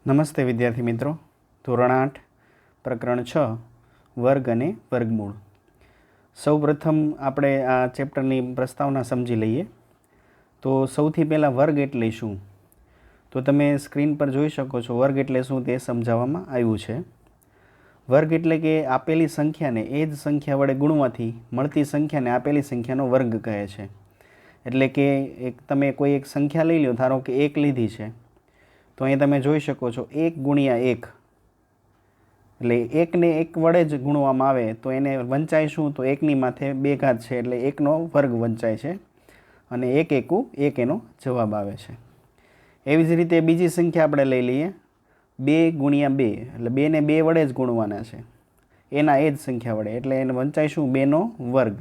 નમસ્તે વિદ્યાર્થી મિત્રો. ધોરણ 8 પ્રકરણ 6 વર્ગ અને વર્ગમૂળ. સૌપ્રથમ આપણે આ ચેપ્ટરની પ્રસ્તાવના સમજી લઈએ. તો સૌથી પહેલાં વર્ગ એટલે શું? તો તમે સ્ક્રીન પર જોઈ શકો છો વર્ગ એટલે શું તે સમજાવવામાં આવ્યું છે. વર્ગ એટલે કે આપેલી સંખ્યાને એ જ સંખ્યા વડે ગુણવાથી મળતી સંખ્યાને આપેલી સંખ્યાનો વર્ગ કહે છે. એટલે કે તમે કોઈ એક સંખ્યા લઈ લો, ધારો કે 1 લીધી છે, તો અહીં તમે જોઈ શકો છો 1 ગુણ્યા 1, એટલે 1 ને 1 વડે જ ગુણવામાં આવે તો એને વંચાય શું? તો 1 ની માથે 2 ઘાત છે એટલે 1નો વર્ગ વંચાય છે અને 1 એકુ 1 એનો જવાબ આવે છે. એવી જ રીતે બીજી સંખ્યા આપણે લઈ લઈએ 2 ગુણ્યા 2, એટલે 2 ને 2 વડે જ ગુણવાના છે એના એ જ સંખ્યા વડે, એટલે એને વંચાય શું? 2નો વર્ગ,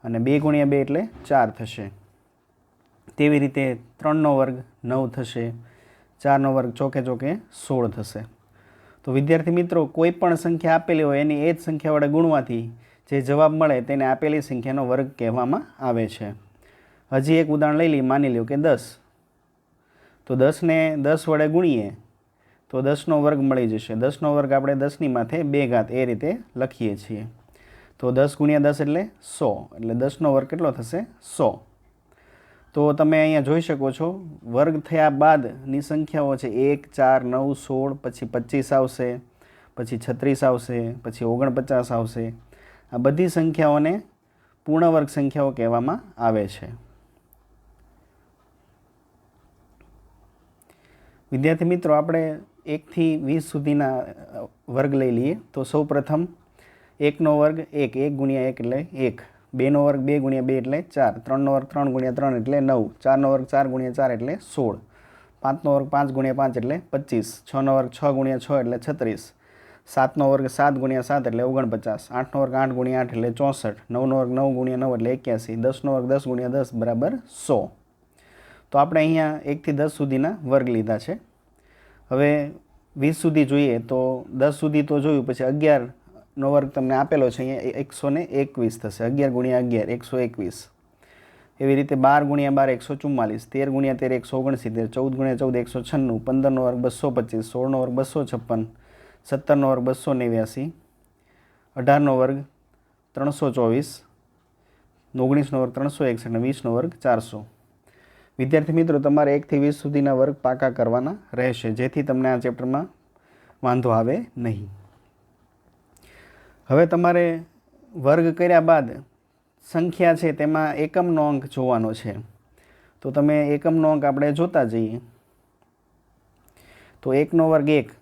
અને 2 ગુણ્યા 2 એટલે 4 થશે. તેવી રીતે 3નો વર્ગ 9 થશે, 4નો વર્ગ ચોકે ચોકે 16 થશે. તો વિદ્યાર્થી મિત્રો, કોઈ પણ સંખ્યા આપેલી હોય એની એ જ સંખ્યા વડે ગુણવાથી જે જવાબ મળે તેને આપેલી સંખ્યાનો વર્ગ કહેવામાં આવે છે. હજી એક ઉદાહરણ લઈ લઈએ. માની લો કે 10, તો 10 ને 10 વડે ગુણીએ તો 10નો વર્ગ મળી જશે. 10નો વર્ગ આપણે 10 ની માથે 2 ઘાત એ રીતે લખીએ છીએ. તો 10 ગુણ્યા 10 એટલે 100, એટલે 10નો વર્ગ કેટલો થશે? 100. તો તમે અહીંયા જોઈ શકો છો વર્ગ થયા બાદની સંખ્યાઓ છે 1, 4, 9, 16, પછી 25 આવશે, પછી 36 આવશે, પછી 49 આવશે. આ બધી સંખ્યાઓને પૂર્ણ વર્ગ સંખ્યાઓ કહેવામાં આવે છે. વિદ્યાર્થી મિત્રો, આપણે 1 થી 20 સુધીના વર્ગ લઈ લઈએ. તો સૌ પ્રથમ 1નો વર્ગ 1, 1 ગુણ્યા 1 એટલે 1, 2નો વર્ગ 2 ગુણ્યા 2 એટલે 4, 3નો વર્ગ 3 ગુણ્યા 3 એટલે 9, 4નો વર્ગ 4 ગુણ્યા 4 એટલે 16, 5નો વર્ગ 5 ગુણ્યા 5 એટલે 25, 6નો વર્ગ 6 ગુણ્યા 6 એટલે 36, 7નો વર્ગ 7 ગુણ્યા 7 એટલે 49, 8નો વર્ગ 8 ગુણ્યા 8 એટલે 64, 9નો વર્ગ 9 ગુણ્યા 9 એટલે 81, 10નો વર્ગ 10 ગુણ્યા 10 બરાબર 100. તો આપણે અહીંયા 1 થી 10 સુધીના વર્ગ લીધા છે. હવે 20 સુધી જોઈએ તો 10 સુધી તો જોયું, પછી 11નો વર્ગ તમને આપેલો છે અહીંયા 121 થશે. 11 ગુણ્યા 11 121. એવી રીતે 12 ગુણ્યા 12 144, 13 ગુણ્યા 13 169, 14 ગુણ્યા 14 196, 15નો વર્ગ 225, 16નો વર્ગ 256, 17નો વર્ગ 289, 18નો વર્ગ 324, 19નો વર્ગ 361 અને 20નો વર્ગ 400. વિદ્યાર્થી મિત્રો, તમારે 1 થી 20 સુધીના વર્ગ પાકા કરવાના રહેશે, જેથી તમને આ ચેપ્ટરમાં વાંધો આવે નહીં. હવે તમારે વર્ગ કર્યા બાદ સંખ્યા છે તેમાં એકમનો અંક જોવાનો છે. તો તમે એકમનો અંક આપણે જોતા જઈએ. તો 1નો વર્ગ 1,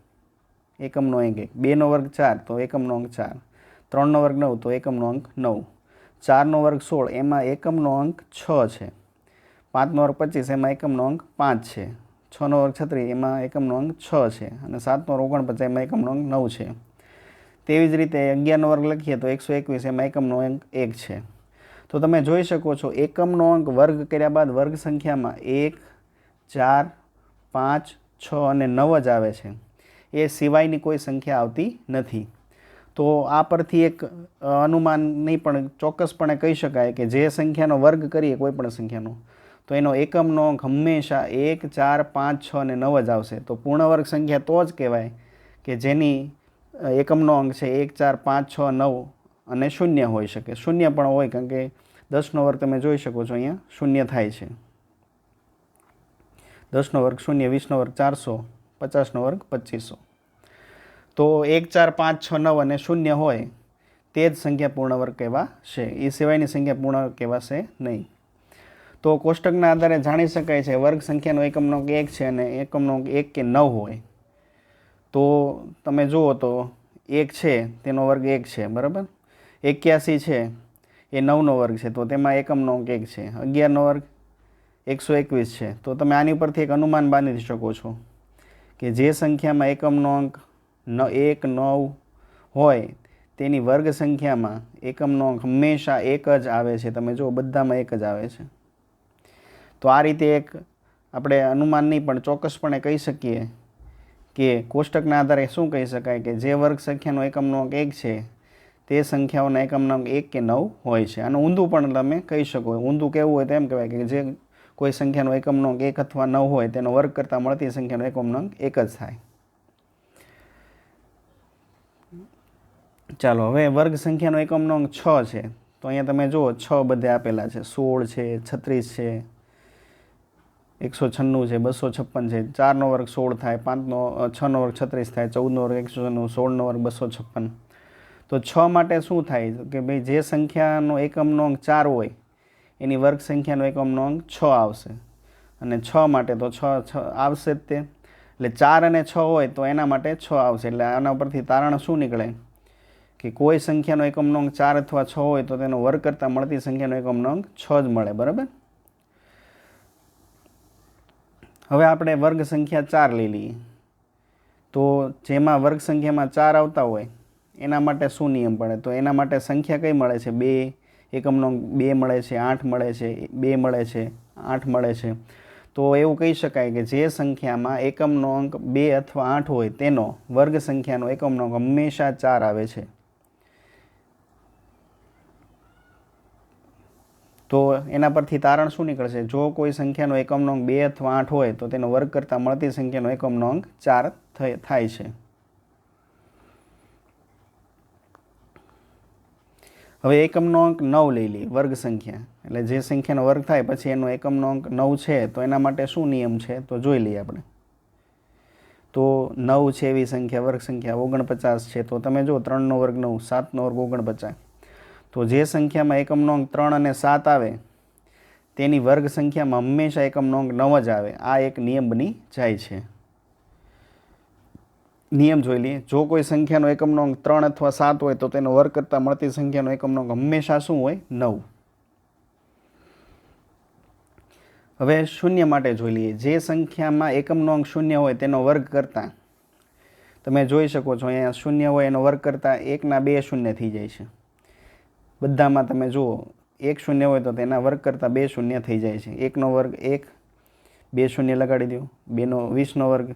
એકમનો અંક 1, 2નો વર્ગ 4 તો એકમનો અંક 4, 3નો વર્ગ 9 તો એકમનો અંક 9, 4નો વર્ગ 16 એમાં એકમનો અંક 6 છે, 5નો વર્ગ 25 એમાં એકમનો અંક 5 છે, 6નો વર્ગ 36 એમાં એકમનો અંક 6 છે, અને 7નો વર્ગ 49 એમાં એકમનો અંક 9 છે. તેવી જ રીતે 11નો વર્ગ લખીએ તો 121 એમાં એકમનો અંક 1 છે. તો તમે જોઈ શકો છો એકમનો અંક વર્ગ કર્યા બાદ વર્ગ સંખ્યામાં 1, 4, 5, 6 અને 9 જ આવે છે. એ સિવાયની કોઈ સંખ્યા આવતી નથી. તો આ પરથી એક અનુમાન નહીં પણ ચોક્કસપણે કહી શકાય કે જે સંખ્યાનો વર્ગ કરીએ કોઈ પણ સંખ્યાનો, તો એનો એકમનો અંક હંમેશા 1, 4, 5, 6 અને 9 જ આવશે. તો પૂર્ણ વર્ગ સંખ્યા તો જ કહેવાય કે જેની એકમનો અંક છે 1, 4, 5, 6, 9 અને 0 હોઈ શકે. 0 પણ હોય, કારણ કે 10નો વર્ગ તમે જોઈ શકો છો અહીંયા 0 થાય છે. 10નો વર્ગ 0, 20નો વર્ગ 400, 50નો વર્ગ 2500. તો 1, 4, 5, 6, 9 અને 0 હોય તે જ સંખ્યા પૂર્ણ વર્ગ કહેવાશે. એ સિવાયની સંખ્યા પૂર્ણ વર્ગ કહેવાશે નહીં. તો કોષ્ટકના આધારે જાણી શકાય છે વર્ગ સંખ્યાનો એકમનો અંક 1 છે અને એકમનો અંક 1 કે 9 હોય તો તમે જુઓ તો 1 છે તેનો વર્ગ 1 છે, બરાબર. 81 છે એ 9નો વર્ગ છે તો તેમાં એકમનો અંક 1 છે. 11નો વર્ગ 121 છે તો તમે આની પરથી એક અનુમાન બાંધી શકો છો કે જે સંખ્યામાં એકમનો અંક 1, 9 હોય તેની વર્ગ સંખ્યામાં એકમનો અંક હંમેશા 1 જ આવે છે. તમે જુઓ બધામાં 1 જ આવે છે. તો આ રીતે એક આપણે અનુમાન નહીં પણ ચોક્કસપણે કહી શકીએ કે કોષ્ટકના આધારે શું કહી શકાય કે જે વર્ગ સંખ્યાનો એકમનો અંક 1 છે તે સંખ્યાઓના એકમનો અંક 1 કે 9 હોય છે. આનું ઊંધું પણ તમે કહી શકો. ઊંધું કેવું હોય તો એમ કહેવાય કે જે કોઈ સંખ્યાનો એકમનો અંક 1 અથવા 9 હોય તેનો વર્ગ કરતાં મળતી સંખ્યાનો એકમનો અંક 1 જ થાય. ચાલો હવે વર્ગ સંખ્યાનો એકમનો અંક 6 છે. તો અહીંયા તમે જુઓ 6 બધે આપેલા છે, 16 છે, 36 છે, 196 છે, 256 છે. 4નો વર્ગ 16 થાય, 6નો વર્ગ 36 થાય, 14નો વર્ગ 196, 16નો વર્ગ 256. તો 6 માટે શું થાય કે ભાઈ જે સંખ્યાનો એકમનો અંક 4 હોય એની વર્ગ સંખ્યાનો એકમનો અંક 6 આવશે, અને 6 માટે તો 6 આવશે જ તે. એટલે 4 અને 6 હોય તો એના માટે 6 આવશે. એટલે આના પરથી તારણ શું નીકળે કે કોઈ સંખ્યાનો એકમનો અંક 4 અથવા 6 હોય તો તેનો વર્ગ કરતાં મળતી સંખ્યાનો એકમનો અંક 6 જ મળે. બરાબર. હવે આપણે વર્ગ સંખ્યા 4 લઈ લઈએ. તો જેમાં વર્ગ સંખ્યામાં 4 આવતા હોય એના માટે શું નિયમ પડે? તો એના માટે સંખ્યા કઈ મળે છે? 2. એકમનો અંક 2 મળે છે, 8 મળે છે, 2 મળે છે, 8 મળે છે. તો એવું કહી શકાય કે જે સંખ્યામાં એકમનો અંક 2 અથવા 8 હોય તેનો વર્ગ સંખ્યાનો એકમનો અંક હંમેશા 4 આવે છે. તો એના પરથી તારણ શું નીકળશે? જો કોઈ સંખ્યાનો એકમનો અંક 2 અથવા 8 હોય તો તેનો વર્ગ કરતાં મળતી સંખ્યાનો એકમનો અંક 4 થાય છે. હવે એકમનો અંક 9 લઈ લઈએ, વર્ગ સંખ્યા. એટલે જે સંખ્યાનો વર્ગ થાય પછી એનો એકમનો અંક 9 છે તો એના માટે શું નિયમ છે તો જોઈ લઈએ આપણે. તો 9 છે એવી સંખ્યા, વર્ગ સંખ્યા 49 છે. તો તમે જો 3નો વર્ગ 9, 7નો વર્ગ 49. તો જે સંખ્યામાં એકમનો અંક 3 અને 7 આવે તેની વર્ગ સંખ્યામાં હંમેશા એકમનો અંક 9 જ આવે. આ એક નિયમ બની જાય છે. નિયમ જોઈ લઈએ. જો કોઈ સંખ્યાનો એકમનો અંક 3 અથવા 7 હોય તો તેનો વર્ગ કરતાં મળતી સંખ્યાનો એકમનો અંક હંમેશા શું હોય? 9. હવે શૂન્ય માટે જોઈ લઈએ. જે સંખ્યામાં એકમનો અંક 0 હોય તેનો વર્ગ કરતાં, તમે જોઈ શકો છો અહીંયા 0 હોય એનો વર્ગ કરતાં 1ના 2 શૂન્ય થઈ જાય છે. બધામાં તમે જુઓ 1 શૂન્ય હોય તો તેના વર્ગ કરતાં 2 શૂન્ય થઈ જાય છે. 1નો વર્ગ 1, 2 શૂન્ય લગાડી દો. 20નો વર્ગ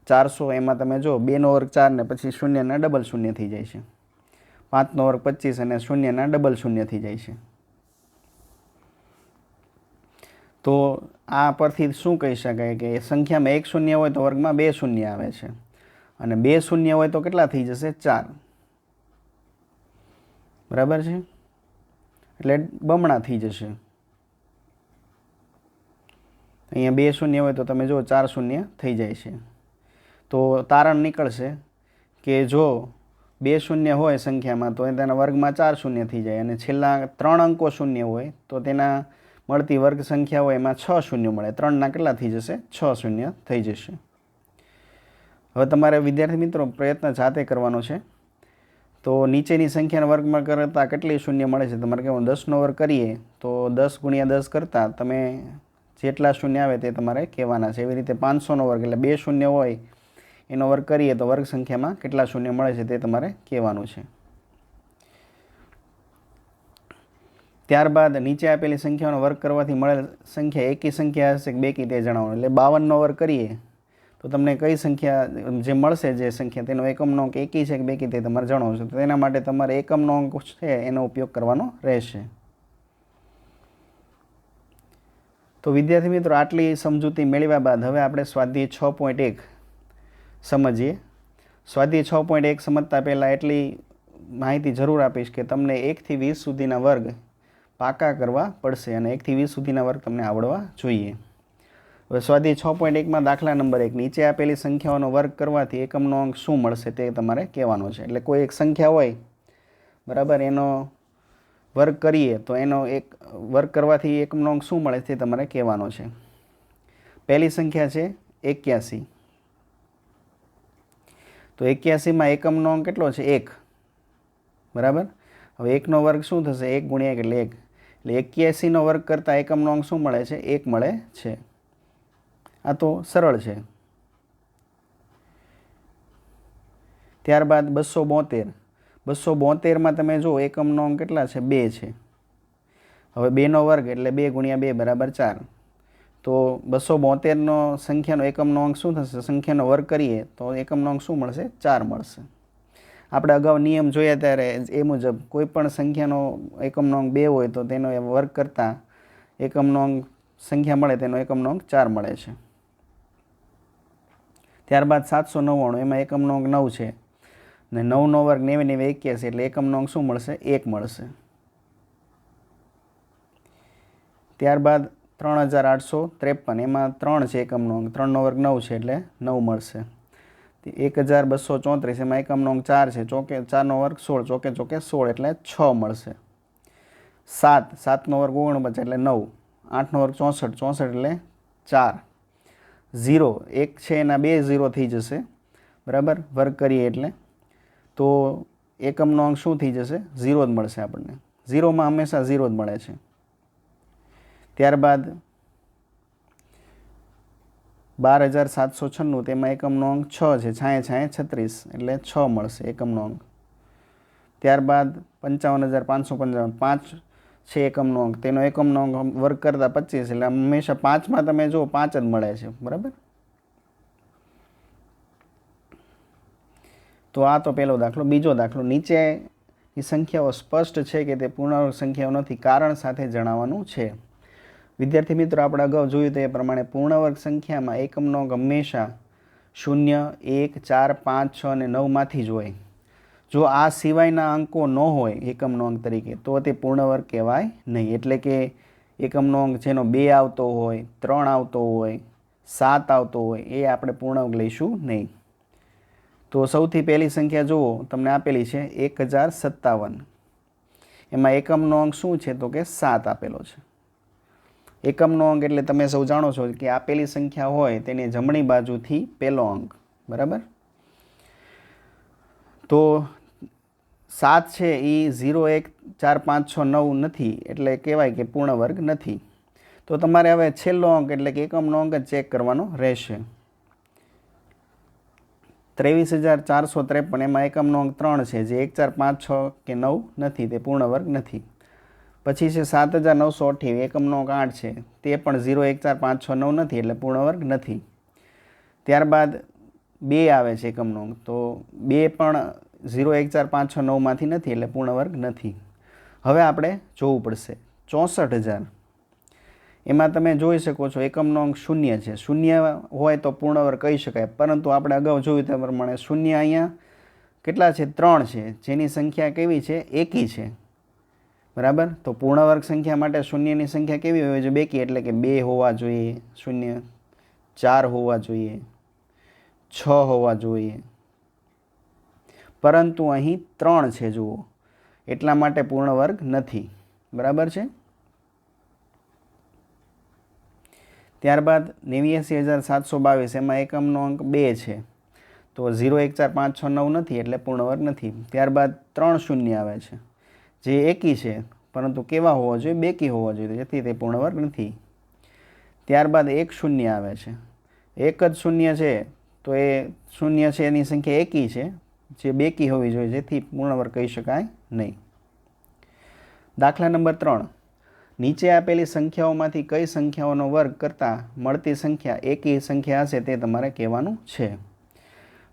400, એમાં તમે જો 2નો વર્ગ 4 ને પછી શૂન્યના ડબલ શૂન્ય થઈ જાય છે. 5નો વર્ગ 25 અને શૂન્યના ડબલ શૂન્ય થઈ જાય છે. તો આ પરથી શું કહી શકાય કે સંખ્યામાં 1 શૂન્ય હોય તો વર્ગમાં 2 શૂન્ય આવે છે, અને 2 શૂન્ય હોય તો કેટલા થઈ જશે? 4. બરાબર છે. એટલે બમણા થઈ જશે. અહીંયા 2 શૂન્ય હોય તો તમે જો 4 શૂન્ય થઈ જાય છે. તો તારણ નીકળશે કે જો 2 શૂન્ય હોય સંખ્યામાં તો તેના વર્ગમાં 4 શૂન્ય થઈ જાય, અને છેલ્લા 3 અંકો શૂન્ય હોય તો તેના મળતી વર્ગ સંખ્યા હોય એમાં 6 શૂન્ય મળે. 3ના કેટલા થઈ જશે? 6 શૂન્ય થઈ જશે. હવે તમારે વિદ્યાર્થી મિત્રો પ્રયત્ન જાતે કરવાનો છે. તો નીચેની સંખ્યાના વર્ગમાં કરતાં કેટલી શૂન્ય મળે છે તમારે કહેવાનું. 10નો વર્ગ કરીએ તો 10 × 10 કરતાં તમે જેટલા શૂન્ય આવે તે તમારે કહેવાના છે. એવી રીતે 500નો વર્ગ એટલે 2 શૂન્ય હોય એનો વર્ગ કરીએ તો વર્ગ સંખ્યામાં કેટલા શૂન્ય મળે છે તે તમારે કહેવાનું છે. ત્યારબાદ નીચે આપેલી સંખ્યાનો વર્ગ કરવાથી મળેલ સંખ્યા એકી સંખ્યા હશે કે બેકી તે જણાવવાનું. એટલે 52નો વર્ગ કરીએ તો તમને કઈ સંખ્યા જે મળશે, જે સંખ્યા તેનો એકમનો અંક એકી છે કે બેકી તે તમારે જણાવશો. તો તેના માટે તમારે એકમનો અંક છે એનો ઉપયોગ કરવાનો રહેશે. તો વિદ્યાર્થી મિત્રો આટલી સમજૂતી મેળવ્યા બાદ હવે આપણે સ્વાધ્યાય 6.1 સમજીએ. સ્વાધ્યાય 6.1 સમજતા પહેલાં એટલી માહિતી જરૂર આપીશ કે તમને 1 થી 20 સુધીના વર્ગ પાકા કરવા પડશે, અને 1 થી 20 સુધીના વર્ગ તમને આવડવા જોઈએ. હવે સ્વાધ્યાય 6.1માં દાખલા નંબર 1, નીચે આપેલી સંખ્યાઓનો વર્ગ કરવાથી એકમનો અંક શું મળશે તે તમારે કહેવાનો છે. એટલે કોઈ એક સંખ્યા હોય, બરાબર, એનો વર્ગ કરીએ તો એનો એક વર્ગ કરવાથી એકમનો અંક શું મળે તે તમારે કહેવાનો છે. પહેલી સંખ્યા છે 81. તો 81માં એકમનો અંક કેટલો છે? 1. બરાબર. હવે 1નો વર્ગ શું થશે? 1 × 1 એટલે 1. એટલે 81નો વર્ગ કરતાં એકમનો અંક શું મળે છે? 1 મળે છે. આ તો સરળ છે. ત્યારબાદ 272. 272માં તમે જો એકમનો અંક કેટલા છે? 2 છે. હવે 2નો વર્ગ એટલે 2 × 2 બરાબર 4. તો 272નો સંખ્યાનો એકમનો અંક શું થશે? સંખ્યાનો વર્ગ કરીએ તો એકમનો અંક શું મળશે? 4 મળશે. આપણે અગાઉ નિયમ જોયા ત્યારે એ મુજબ કોઈ પણ સંખ્યાનો એકમનો અંક 2 હોય તો તેનો વર્ગ કરતાં એકમનો અંક સંખ્યા મળે તેનો એકમનો અંક 4 મળે છે. ત્યારબાદ 799, એમાં એકમનો અંક 9 છે. ને 9નો વર્ગ 90 ને 81 એટલે એકમનો અંક શું મળશે? 1 મળશે. ત્યારબાદ 3853 એમાં 3 છે એકમનો અંક, 3નો વર્ગ 9 છે એટલે 9 મળશે. 1234 એમાં એકમનો અંક 4 છે, 4નો વર્ગ 16, ચોકે 16 એટલે 6 મળશે. 7નો વર્ગ 49 એટલે 9, 8નો વર્ગ 64 એટલે 4. 0 1 છે એના 2 0 થઈ જશે, બરાબર, વર્ગ કરીએ એટલે. તો એકમનો અંક શું થઈ જશે? 0 જ મળશે આપણને. 0માં હંમેશા 0 જ મળે છે. ત્યારબાદ 12796 તેમાં એકમનો અંક 6 છે, 6 એટલે 6 મળશે એકમનો અંક. ત્યારબાદ 55555 5 છે એકમનો અંક, તેનો એકમનો અંક વર્ગ કરતાં 25 એટલે હંમેશા 5માં તમે જો 5 જ મળે છે, બરાબર. તો આ તો પહેલો દાખલો. બીજો દાખલો, નીચેની સંખ્યાઓ સ્પષ્ટ છે કે તે પૂર્ણાંક સંખ્યાઓ નથી, કારણ સાથે જણાવવાનું છે. વિદ્યાર્થી મિત્રો, આપણે અગાઉ જોયું તે પ્રમાણે પૂર્ણવર્ગ સંખ્યામાં એકમનો અંક હંમેશા 0, 1, 4, 5, 6 અને 9માંથી જ હોય. જો આ સિવાયના અંકો ન હોય એકમનો અંક તરીકે તો તે પૂર્ણવર્ગ કહેવાય નહીં. એટલે કે એકમનો અંક જેનો 2 આવતો હોય, 3 આવતો હોય, 7 આવતો હોય એ આપણે પૂર્ણાંક લઈશું નહીં. તો સૌથી પહેલી સંખ્યા જુઓ, તમને આપેલી છે 1057. એમાં એકમનો અંક શું છે? તો કે 7 આપેલો છે. એકમનો અંક એટલે તમે સૌ જાણો છો કે આપેલી સંખ્યા હોય તેની જમણી બાજુથી પહેલો અંક, બરાબર. તો 7 છે એ 0, 1, 4, 5, 6, 9 નથી, એટલે કહેવાય કે પૂર્ણ વર્ગ નથી. તો તમારે હવે છેલ્લો અંક એટલે કે એકમનો અંક જ ચેક કરવાનો રહેશે. 23453 એમાં એકમનો અંક 3 છે, જે 1, 4, 5, 6 કે 9 નથી, તે પૂર્ણ વર્ગ નથી. પછી છે 7928, એકમનો અંક 8 છે, તે પણ 0, 1, 4, 5, 6, 9 નથી, એટલે પૂર્ણ વર્ગ નથી. ત્યારબાદ 2 આવે છે એકમનો અંક, તો 2 પણ 0, 1, 4, 5, 6, 9માંથી નથી, એટલે પૂર્ણ વર્ગ નથી. હવે આપણે જોવું પડશે 64000. એમાં તમે જોઈ શકો છો એકમનો અંક 0 છે. 0 હોય તો પૂર્ણ વર્ગ કહી શકાય, પરંતુ આપણે અગાઉ જોયું તે પ્રમાણે 0 અહીંયા કેટલા છે? 3 છે, જેની સંખ્યા કેવી છે? એકી છે, બરાબર. તો પૂર્ણ વર્ગ સંખ્યા માટે શૂન્યની સંખ્યા કેવી હોવી જોઈએ? બેકી, એટલે કે 2 હોવા જોઈએ, 0, 4 હોવા જોઈએ, 6 હોવા જોઈએ, પરંતુ અહીં 3 છે જુઓ, એટલા માટે પૂર્ણ વર્ગ નથી, બરાબર છે. ત્યારબાદ 89722, એમાં એકમનો અંક 2 છે, તો 0, 1, 4, 5, 6, 9 નથી, એટલે પૂર્ણ વર્ગ નથી. ત્યારબાદ 3 શૂન્ય આવે છે, જે એકી છે, પરંતુ કેવા હોવા જોઈએ? બેકી હોવા જોઈએ, જેથી તે પૂર્ણ વર્ગ નથી. ત્યારબાદ 1 શૂન્ય આવે છે, એક જ શૂન્ય છે, તો એ શૂન્ય છે એની સંખ્યા એકી છે, જે બેકી હોવી જોઈએ, જેથી પૂર્ણ વર્ગ કહી શકાય નહીં. દાખલા નંબર 3, નીચે આપેલી સંખ્યાઓમાંથી કઈ સંખ્યાઓનો વર્ગ કરતાં મળતી સંખ્યા એકી સંખ્યા હશે તે તમારે કહેવાનું છે.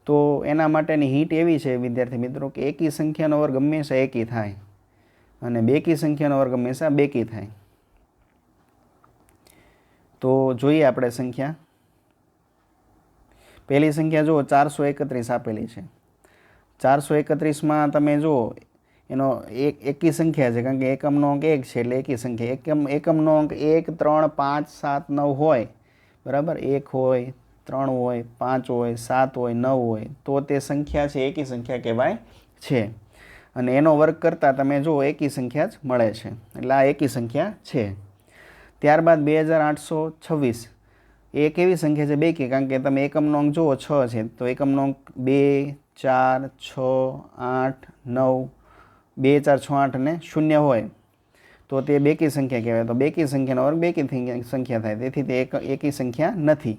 તો એના માટેની હિંટ એવી છે વિદ્યાર્થી મિત્રો કે એકી સંખ્યાનો વર્ગ હંમેશા એકી થાય અને બેકી સંખ્યાનો વર્ગ હંમેશા બેકી થાય. તો જોઈએ આપણે સંખ્યા. પહેલી સંખ્યા જુઓ 431 આપેલી છે. 431માં તમે જુઓ એનો એકી સંખ્યા છે, કારણ કે એકમનો અંક 1 છે એટલે એકી સંખ્યા. એકમનો અંક 1, 3, 5, 7, 9 હોય, બરાબર. 1 હોય, 3 હોય, 5 હોય, 7 હોય, 9 હોય, તો તે સંખ્યા છે એકી સંખ્યા કહેવાય છે. અને એનો વર્ગ કરતાં તમે જુઓ એકી સંખ્યા જ મળે છે, એટલે આ એકી સંખ્યા છે. ત્યારબાદ 2826 એ કેવી સંખ્યા છે? બેકી, કારણ કે તમે એકમનો અંક જુઓ 6 છે, તો એકમનો અંક 2, 4, 6, 8, 9, 2, 4, 6, 8 અને 0 હોય તો તે બેકી સંખ્યા કહેવાય. તો બેકી સંખ્યાનો વર્ગ બેકી સંખ્યા થાય, તેથી તે એકી સંખ્યા નથી.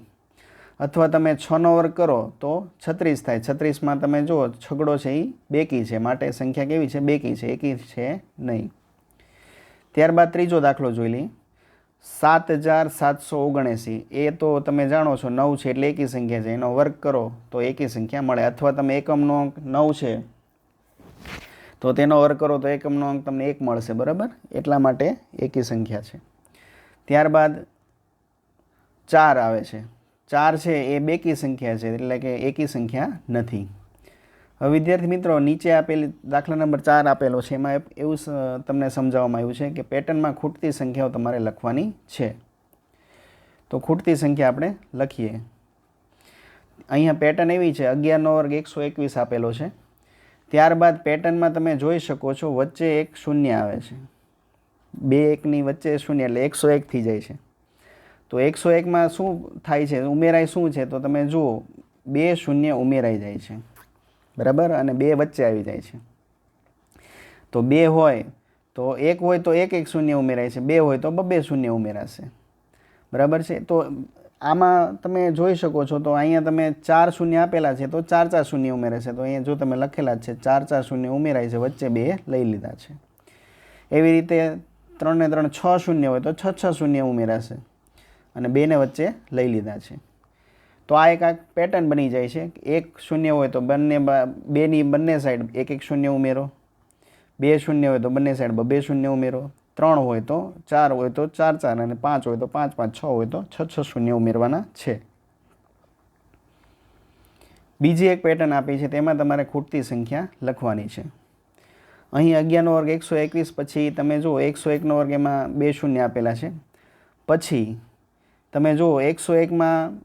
અથવા તમે 6નો વર્ગ કરો તો 36 થાય. 36માં તમે જુઓ છગડો છે એ બેકી છે, માટે સંખ્યા કેવી છે? બેકી છે, એકી છે નહીં. ત્યારબાદ ત્રીજો દાખલો જોઈ લઈએ. 7779 એ તો તમે જાણો છો 9 છે એટલે એકી સંખ્યા છે, એનો વર્ગ કરો તો એકી સંખ્યા મળે. અથવા તમે એકમનો અંક 9 છે તો તેનો વર્ગ કરો તો એકમનો અંક તમને 1 મળશે, બરાબર. એટલા માટે એકી સંખ્યા છે. ત્યારબાદ 4 આવે છે. 4 છે એ બેકી સંખ્યા છે, એટલે કે એકી સંખ્યા નથી. હવે વિદ્યાર્થી મિત્રો, નીચે આપેલી દાખલા નંબર 4 આપેલો છે, એમાં એવું તમને સમજાવવામાં આવ્યું છે કે પેટર્નમાં ખૂટતી સંખ્યાઓ તમારે લખવાની છે. તો ખૂટતી સંખ્યા આપણે લખીએ. અહીંયા પેટર્ન એવી છે, 11નો વર્ગ 121 આપેલો છે. ત્યારબાદ પેટર્નમાં તમે જોઈ શકો છો વચ્ચે એક શૂન્ય આવે છે. બે એકની વચ્ચે શૂન્ય એટલે 101 થઈ જાય છે. તો 101માં શું થાય છે, ઉમેરાય શું છે, તો તમે જુઓ 2 શૂન્ય ઉમેરાઈ જાય છે, બરાબર, અને 2 વચ્ચે આવી જાય છે. તો 2 હોય તો 1 હોય તો 1 શૂન્ય ઉમેરાય છે, 2 હોય તો 2 શૂન્ય ઉમેરાશે, બરાબર છે. તો આમાં તમે જોઈ શકો છો, તો અહીંયા તમે 4 શૂન્ય આપેલા છે તો 4 શૂન્ય ઉમેરે છે. તો અહીંયા જો તમે લખેલા જ છે 4 શૂન્ય ઉમેરાય છે, વચ્ચે 2 લઈ લીધા છે. એવી રીતે 3 ને 3 6 શૂન્ય હોય તો 6 શૂન્ય ઉમેરાશે અને 2 ને વચ્ચે લઈ લીધા છે. તો આ એક પેટર્ન બની જાય છે. 1 શૂન્ય હોય તો બેની બંને સાઈડ 1 શૂન્ય ઉમેરો, 2 શૂન્ય હોય તો બંને સાઈડ 2 શૂન્ય ઉમેરો, 3 હોય તો 4 હોય તો 4 અને 5 હોય તો 5 6 હોય તો 6 શૂન્ય ઉમેરવાના છે. બીજી એક પેટર્ન આપી છે, તેમાં તમારે ખૂટતી સંખ્યા લખવાની છે. અહીં 11નો વર્ગ 121, પછી તમે જુઓ 101નો વર્ગ, એમાં 2 શૂન્ય આપેલા છે. પછી તમે જુઓ 101માં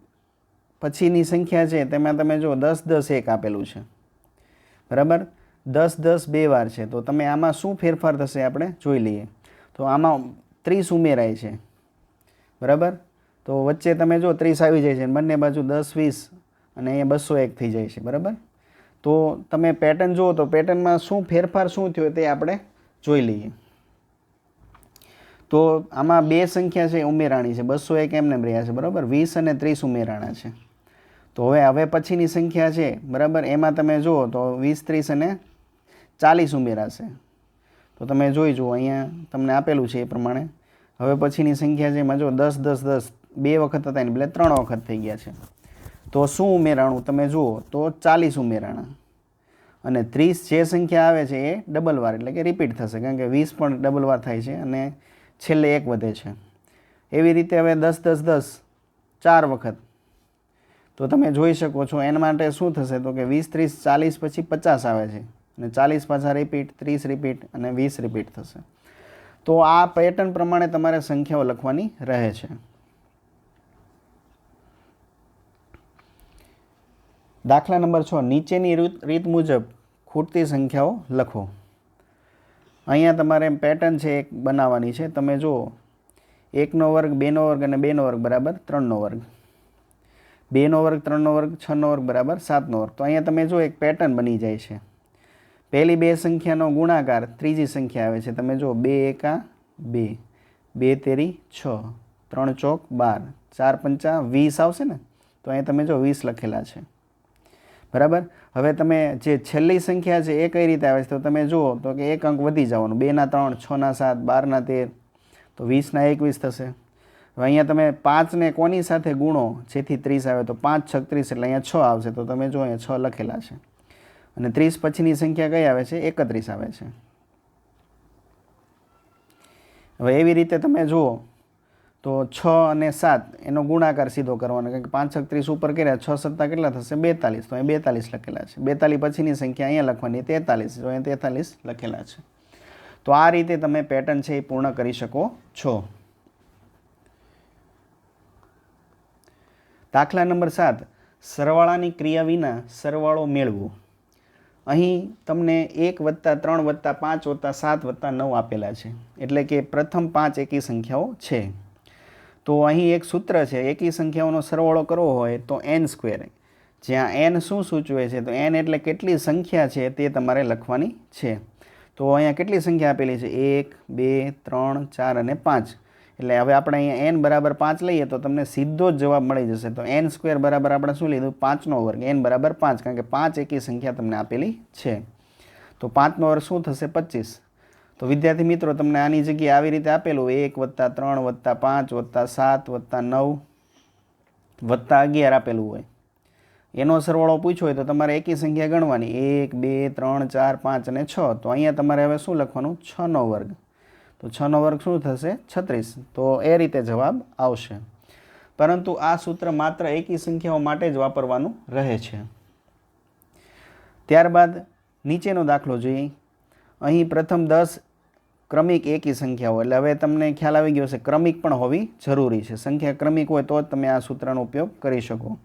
પછીની સંખ્યા છે તેમાં તમે જુઓ 10 10 1 આપેલું છે, બરાબર. 10 10 2 વાર છે. તો તમે આમાં શું ફેરફાર થશે આપણે જોઈ લઈએ. તો આમાં 30 ઉમેરાય છે, બરાબર. તો વચ્ચે તમે જો 30 આવી જાય છે, બંને બાજુ 10 20 અને અહીંયા 201 થઈ જાય છે, બરાબર. તો તમે પેટર્ન જુઓ તો પેટર્નમાં શું ફેરફાર શું થયો તે આપણે જોઈ લઈએ. તો આમાં 2 સંખ્યા છે ઉમેરાણી છે, 201 એમને રહ્યા છે, બરાબર. 20 અને 30 ઉમેરાણા છે. તો હવે પછીની સંખ્યા છે, બરાબર, એમાં તમે જુઓ તો 20 30 અને 40 ઉમેરાશે. તો તમે જોઈ જુઓ, અહીંયા તમને આપેલું છે એ પ્રમાણે. હવે પછીની સંખ્યા છે એમાં જો 10 10 10 2 વખત હતા એટલે 3 વખત થઈ ગયા છે. તો શું ઉમેરાણું તમે જુઓ તો 40 ઉમેરાણા. અને 30 જે સંખ્યા આવે છે એ ડબલ વાર એટલે કે રિપીટ થશે, કારણ કે 20 પણ ડબલ વાર થાય છે અને છેલ્લે 1 વધે છે. એવી રીતે હવે 10 10 10 4 વખત. તો તમે જોઈ શકો છો એના માટે શું થશે, તો કે 20 30 40 પછી 50 આવે છે અને 40 પાછા રિપીટ, 30 રિપીટ અને 20 રિપીટ થશે. તો આ પેટર્ન પ્રમાણે તમારે સંખ્યાઓ લખવાની રહે છે. દાખલા નંબર 6, નીચેની રીત મુજબ ખૂટતી સંખ્યાઓ લખો. અહીંયા તમારે પેટર્ન છે એક બનાવવાની છે. તમે જુઓ 1નો વર્ગ 2નો વર્ગ અને 2નો વર્ગ બરાબર 3નો વર્ગ, 2નો વર્ગ 3નો વર્ગ 6નો વર્ગ બરાબર 7નો વર્ગ. તો અહીંયા તમે જો એક પેટર્ન બની જાય છે. પહેલી 2 સંખ્યાનો ગુણાકાર ત્રીજી સંખ્યા આવે છે. તમે જો 2 એકા 2, 2 તેરી 6, 3 ચોક 12, 4 પંચા 20 આવશે ને. તો અહીંયા તમે જો 20 લખેલા છે, બરાબર. હવે તમે જે છેલ્લી સંખ્યા છે એ કઈ રીતે આવે છે, તો તમે જુઓ તો કે એક અંક વધી જવાનું, 2 ના 3, 6 ના 7, 12 ના 13, તો 20 ના 21 થશે. હવે અહીંયા તમે 5 ને કોની સાથે ગુણો જેથી 30 આવે, તો 5 6 30 એટલે અહીંયા 6 આવશે. તો તમે જો અહીંયા 6 લખેલા છે. અને 30 પછીની સંખ્યા કઈ આવે છે, 31 આવે છે. હવે એવી રીતે તમે જુઓ તો 6 અને 7 એનો ગુણાકાર સીધો કરવાનો, કારણ કે 5 6 30 ઉપર કર્યા, 6 7 કેટલા થશે 42. તો અહીં 42 લખેલા છે. 42 પછીની સંખ્યા અહીંયા લખવાની 43, તો અહીંયા 43 લખેલા છે. તો આ રીતે તમે પેટર્ન છે એ પૂર્ણ કરી શકો છો. દાખલા નંબર 7, સરવાળાની ક્રિયા વિના સરવાળો મેળવો. અહીં તમને 1 + 3 + 5 + 7 + 9 આપેલા છે, એટલે કે પ્રથમ 5 એકી સંખ્યાઓ છે. તો અહીં એક સૂત્ર છે, એકી સંખ્યાઓનો સરવાળો કરવો હોય તો n², જ્યાં n શું સૂચવે છે, તો n એટલે કેટલી સંખ્યા છે તે તમારે લખવાની છે. તો અહીંયા કેટલી સંખ્યા આપેલી છે, 1 2 3 4 અને 5. એટલે હવે આપણે અહીંયા n બરાબર 5 લઈએ તો તમને સીધો જ જવાબ મળી જશે. તો n² બરાબર આપણે શું લીધું, 5નો વર્ગ, n બરાબર 5, કારણ કે 5 એકી સંખ્યા તમને આપેલી છે. તો 5નો વર્ગ શું થશે, 25. તો વિદ્યાર્થી મિત્રો, તમને આની જગ્યાએ આવી રીતે આપેલું 1 + 3 + 5 + 7 + 9 + 11 આપેલું હોય, એનો સરવાળો પૂછ્યો હોય તો તમારે એકી સંખ્યા ગણવાની 1 2 3 4 5 અને 6. તો અહીંયા તમારે હવે શું લખવાનું, 6નો વર્ગ. તો 6નો વર્ગ શું થશે, 36. તો એ રીતે જવાબ આવશે. પરંતુ આ સૂત્ર માત્ર એકી સંખ્યાઓ માટે જ વાપરવાનું રહે છે. ત્યારબાદ નીચેનો દાખલો જોઈએ. અહીં પ્રથમ 10 ક્રમિક એકી સંખ્યાઓ, એટલે હવે તમને ખ્યાલ આવી ગયો છે ક્રમિક પણ હોવી જરૂરી છે. સંખ્યા ક્રમિક હોય તો જ તમે આ સૂત્રનો ઉપયોગ કરી શકો.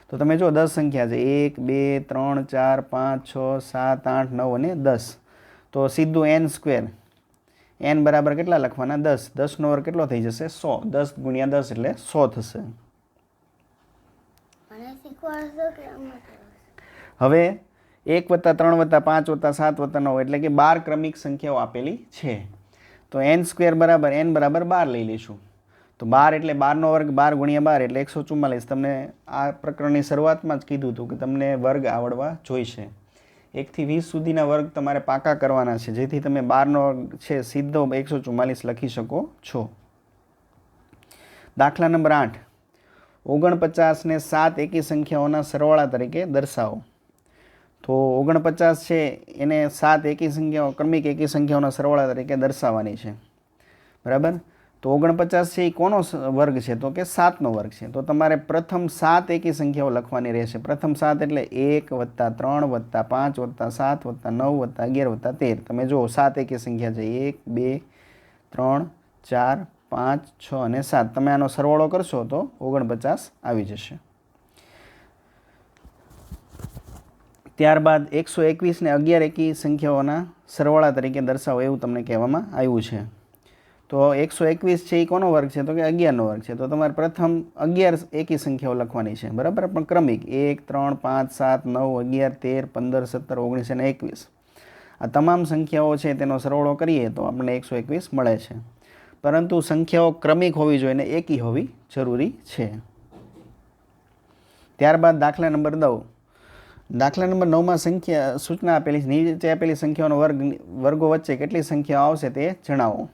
તો તમે જો 10 સંખ્યા છે 1 2 3 4 5 6 7 8 9 અને 10. તો સીધું n સ્ક્વેર, n બરાબર કેટલા લખવાના 10. 10નો વર્ગ કેટલો થઈ જશે 100. 10 ગુણ્યા 10 એટલે 100 થશે. હવે 1 + 3 + 5 + 7 + 9 એટલે કે 12 ક્રમિક સંખ્યાઓ આપેલી છે. તો n સ્ક્વેર બરાબર n બરાબર 12 લઈ લઈશું. તો 12 એટલે 12નો વર્ગ, 12 ગુણ્યા 12 એટલે 144. તમને આ પ્રકરણની શરૂઆતમાં જ કીધું હતું કે તમને વર્ગ આવડવા જોઈશે. 1 થી 20 સુધીના વર્ગ તમારે પાકા કરવાના છે, જેથી તમે 12નો વર્ગ છે સીધો 144 લખી શકો છો. દાખલા નંબર 8. 49ને 7 એકી સંખ્યાઓના સરવાળા તરીકે દર્શાવો. તો 49 છે એને 7 એકી સંખ્યાઓ, ક્રમિક એકી સંખ્યાઓના સરવાળા તરીકે દર્શાવવાની છે. બરાબર. તો 49 છે એ કોનો વર્ગ છે? તો કે 7નો વર્ગ છે. તો તમારે પ્રથમ 7 એકી સંખ્યાઓ લખવાની રહેશે. પ્રથમ 7 એટલે 1 + 3 + 5 + 7 + 9 + 11 + 13. તમે જુઓ 7 એકી સંખ્યા છે 1 2 3 4 5 6 અને 7. તમે આનો સરવાળો કરશો તો 49 આવી જશે. ત્યારબાદ 121ને 11 એકી સંખ્યાઓના સરવાળા તરીકે દર્શાવો એવું તમને કહેવામાં આવ્યું છે. તો 121 છે એ કોનો વર્ગ છે? તો કે 11નો વર્ગ છે. તો તમારે પ્રથમ 11 એકી સંખ્યાઓ લખવાની છે. બરાબર, પણ ક્રમિક 1 3 5 7 9 11 13 15 17 19 અને 21. આ તમામ સંખ્યાઓ છે તેનો સરવાળો કરીએ તો આપણને 121 મળે છે. પરંતુ સંખ્યાઓ ક્રમિક હોવી જોઈએ અને એકી હોવી જરૂરી છે. ત્યારબાદ દાખલા નંબર 9. દાખલા નંબર 9માં સંખ્યા સૂચના આપેલી છે. નીચે આપેલી સંખ્યાઓનો વર્ગો વચ્ચે કેટલી સંખ્યાઓ આવશે તે જણાવો.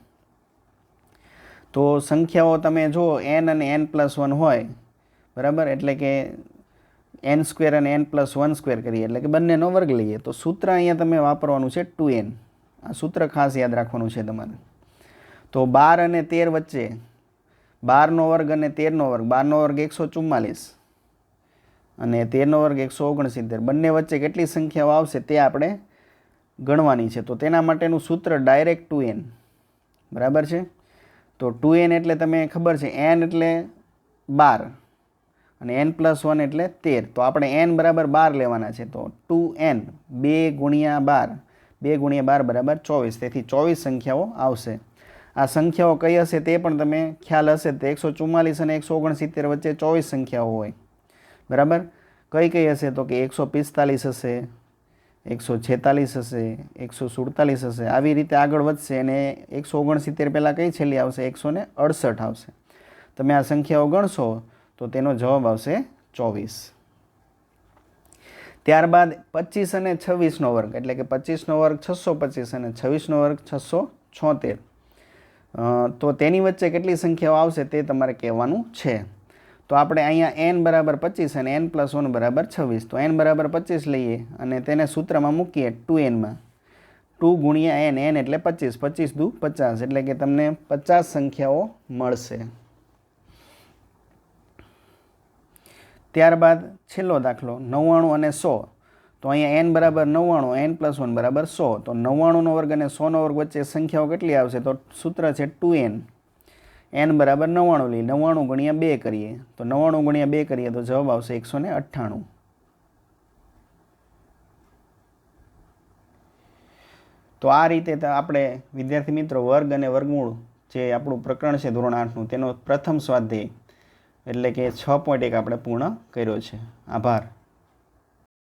તો સંખ્યાઓ તમે જુઓ n અને n+1 હોય. બરાબર, એટલે કે n સ્ક્વેર અને n+1 સ્ક્વેર કરીએ એટલે કે બંનેનો વર્ગ લઈએ. તો સૂત્ર અહીંયા તમે વાપરવાનું છે 2n. આ સૂત્ર ખાસ યાદ રાખવાનું છે તમારે. તો 12 અને 13 વચ્ચે 12નો વર્ગ અને 13નો વર્ગ, 12નો વર્ગ 144 અને 13નો વર્ગ 169. બંને વચ્ચે કેટલી સંખ્યાઓ આવશે તે આપણે ગણવાની છે. તો તેના માટેનું સૂત્ર ડાયરેક્ટ 2n. બરાબર છે. તો 2n એટલે તમે ખબર છે n એટલે 12 અને n+1 એટલે 13. તો આપણે n બરાબર 12 લેવાના છે. તો 2n 2 ગુણ્યા 12, 2 ગુણ્યા 12 બરાબર 24. તેથી 24 સંખ્યાઓ આવશે. આ સંખ્યાઓ કઈ હશે તે પણ તમે ખ્યાલ હશે. તો 144 અને 169 વચ્ચે 24 સંખ્યાઓ હોય. બરાબર, કઈ કઈ હશે? તો કે 145 હશે, 146 હશે, 147 હશે. આવી રીતે આગળ વધશે અને 169 પહેલાં કઈ છેલ્લી આવશે? 168 આવશે. તમે આ સંખ્યાઓ ગણશો તો તેનો જવાબ આવશે 24. ત્યારબાદ 25 અને 26નો વર્ગ એટલે કે 25નો વર્ગ 625 અને 26નો વર્ગ 676. તો તેની વચ્ચે કેટલી સંખ્યાઓ આવશે તે તમારે કહેવાનું છે. તો આપણે અહીંયા n બરાબર 25 અને n+1 બરાબર 26. તો n બરાબર 25 લઈએ અને તેને સૂત્રમાં મૂકીએ 2nમાં. 2 ગુણ્યા n એટલે 25. 25 દુ 50 એટલે કે તમને 50 સંખ્યાઓ મળશે. ત્યારબાદ છેલ્લો દાખલો 99 અને 100. તો અહીંયા n બરાબર 99, n+1 બરાબર 100. તો 99નો વર્ગ અને 100નો વર્ગ વચ્ચે સંખ્યાઓ કેટલી આવશે? તો સૂત્ર છે 2n. n બરાબર 99 લઈએ, 99 ગુણ્યા 2 કરીએ. તો 99 ગુણ્યા 2 કરીએ તો જવાબ આવશે 198. તો આ રીતે આપણે વિદ્યાર્થી મિત્રો વર્ગ અને વર્ગમૂળ જે આપણું પ્રકરણ છે ધોરણ 8નું તેનો પ્રથમ સ્વાધ્યાય એટલે કે 6.1 આપણે પૂર્ણ કર્યો છે. આભાર.